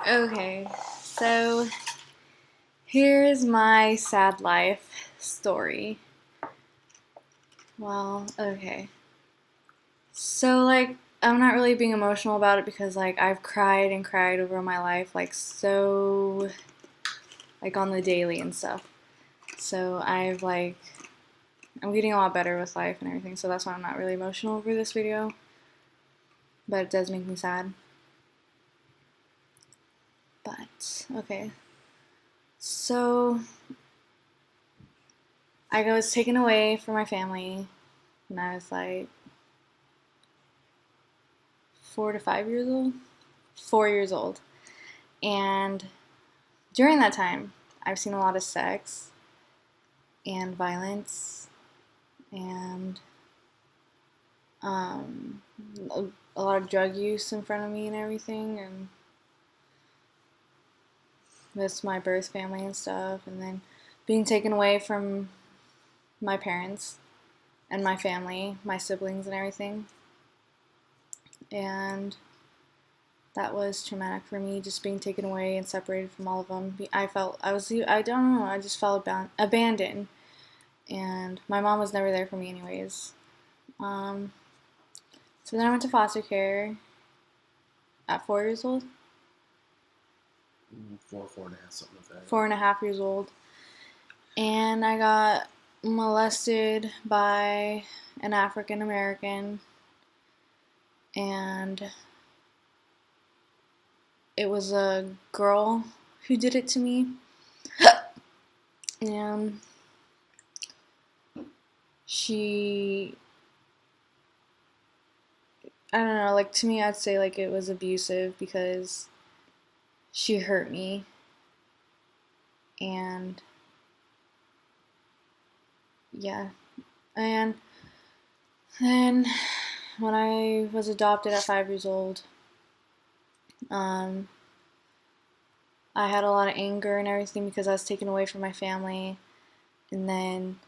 Okay, so here's my sad life story. Well, okay. So, I'm not really being emotional about it because, I've cried and cried over my life, on the daily and stuff. So, I'm getting a lot better with life and everything, so that's why I'm not really emotional over this video. But it does make me sad. But, okay. So, I was taken away from my family when I was 4 to 5 years old. 4 years old. And during that time, I've seen a lot of sex and violence and um, a lot of drug use in front of me and everything, and with my birth family and stuff, and then being taken away from my parents and my family, my siblings and everything. And that was traumatic for me, just being taken away and separated from all of them. I don't know, I just felt abandoned. And my mom was never there for me anyways. Um, so then I went to foster care at 4 years old. 4.5, something like that. 4.5 years old. And I got molested by an African American. And it was a girl who did it to me. And she, I don't know, to me, I'd say, it was abusive because she hurt me. And, yeah. And then, when I was adopted at 5 years old, um, I had a lot of anger and everything because I was taken away from my family. And then,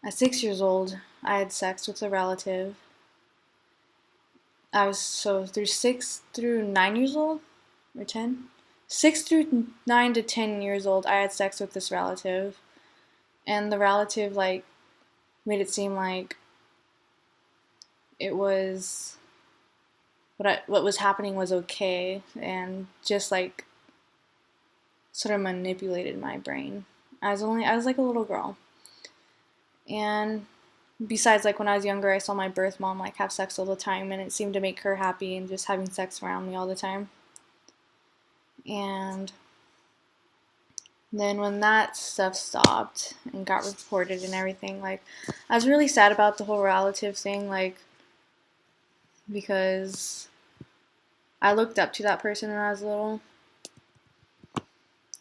at 6 years old, I had sex with a relative. Through 6 through 9 years old, or 10? 6 through 9 to 10 years old, I had sex with this relative. And the relative, made it seem like it was what was happening was okay, and just sort of manipulated my brain. I was a little girl. And besides, when I was younger, I saw my birth mom have sex all the time, and it seemed to make her happy, and just having sex around me all the time. And then when that stuff stopped and got reported and everything, I was really sad about the whole relative thing, because I looked up to that person when I was little.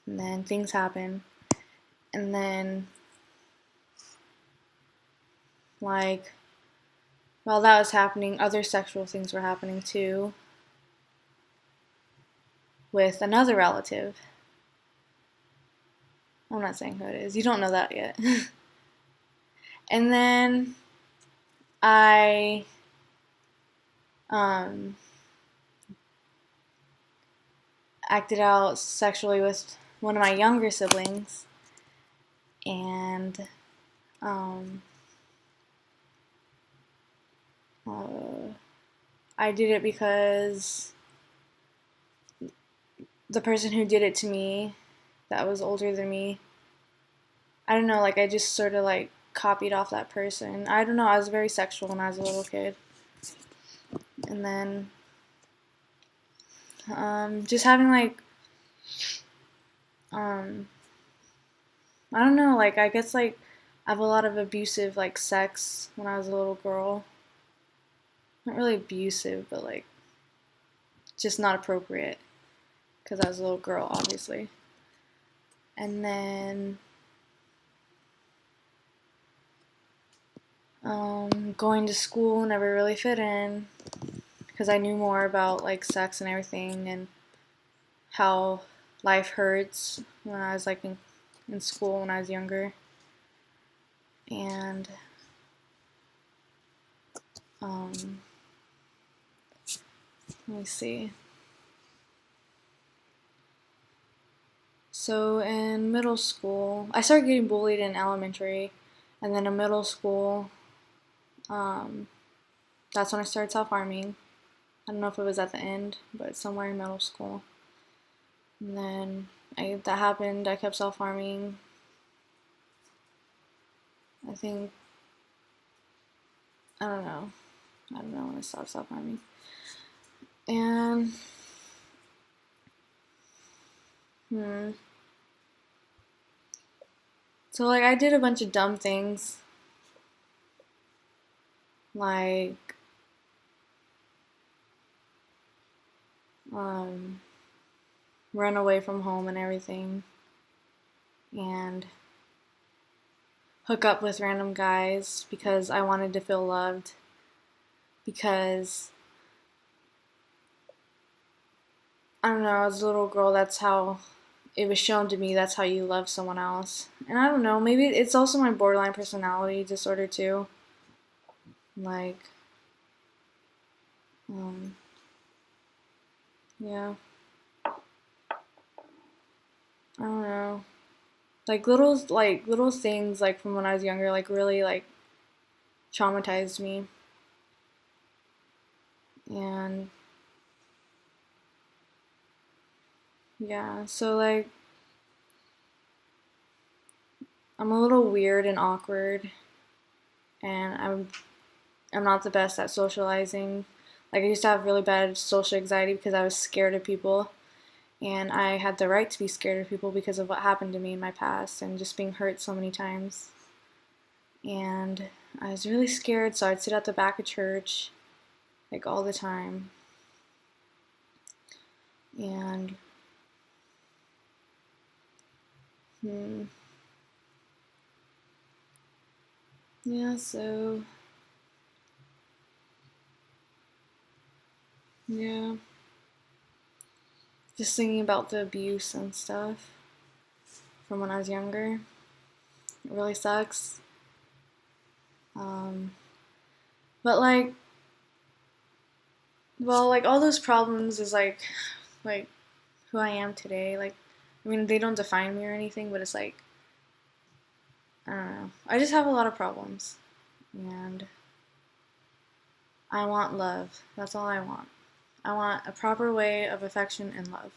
And then things happened. And then, while that was happening, other sexual things were happening too. With another relative. I'm not saying who it is. You don't know that yet. And then I acted out sexually with one of my younger siblings. And I did it because the person who did it to me, that was older than me, I don't know, I just sort of copied off that person. I don't know, I was very sexual when I was a little kid. And then just having I don't know, I guess I have a lot of abusive sex when I was a little girl. Not really abusive, but just not appropriate because I was a little girl, obviously. And then going to school never really fit in because I knew more about sex and everything, and how life hurts when I was in school when I was younger. And let me see. So in middle school, I started getting bullied in elementary, and then in middle school, um, that's when I started self-harming. I don't know if it was at the end, but somewhere in middle school. And then that happened. I kept self-harming. I think I don't know. I don't know when I stopped self-harming. And hmm. So like I did a bunch of dumb things, like um, run away from home and everything, and hook up with random guys because I wanted to feel loved. Because I don't know, as a little girl, that's how it was shown to me. That's how you love someone else. And I don't know, maybe it's also my borderline personality disorder too. Like, um, yeah, I don't know. Like little things like from when I was younger, like really like traumatized me. And yeah, so like I'm a little weird and awkward, and I'm not the best at socializing. Like I used to have really bad social anxiety because I was scared of people, and I had the right to be scared of people because of what happened to me in my past and just being hurt so many times. And I was really scared, so I'd sit at the back of church like all the time. And hmm, yeah, so yeah, just thinking about the abuse and stuff from when I was younger, it really sucks. Um, but like, well, like all those problems is like who I am today. Like, I mean, they don't define me or anything, but it's like I don't know. I just have a lot of problems, and I want love. That's all I want. I want a proper way of affection and love.